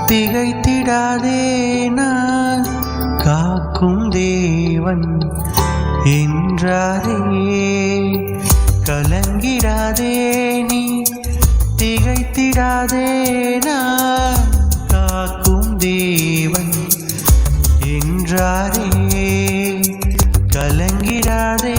திகைத்திடாதே நான் காக்கும் தேவன் என்றாரே. கலங்கிடாதே நீ திகைத்திடாதே நான் காக்கும் தேவன் என்றாரே. கலங்கிடாதே.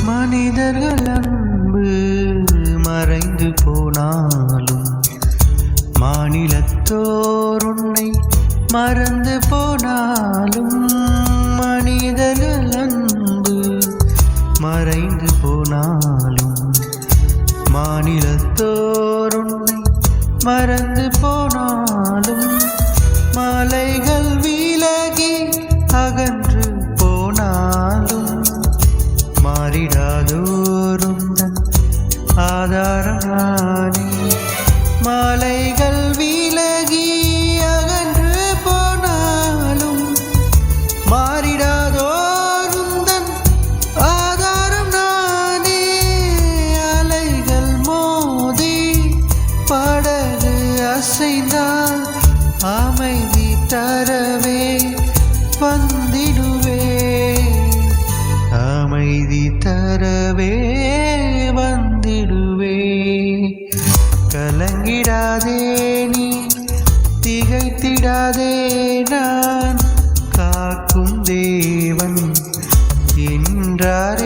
மனிதர்கள் அன்பு மறைந்து போனாலும் மாநிலத்தோர் உன்னை மறந்து போனாலும் மனிதர்கள் அன்பு மறைந்து போனாலும் மாநிலத்தோர் உன்னை மறந்து போனாலும் மலைகள் விலகி அகன்று போனாலும் மாறிடாதோருந்தன் ஆதாரம் நானே. மலைகள் விலகி அகன்று போனாலும் மாறிடாதோருந்தன் ஆதாரம் நானே. அலைகள் மோதி படகு அசைந்தால் அமைதி தரவே வந்திடுவே. அமைதி தரவே வந்திடுவே. கலங்கிடாதே நீ திகைத்திடாதே நான் காக்கும் தேவன் என்றாரே.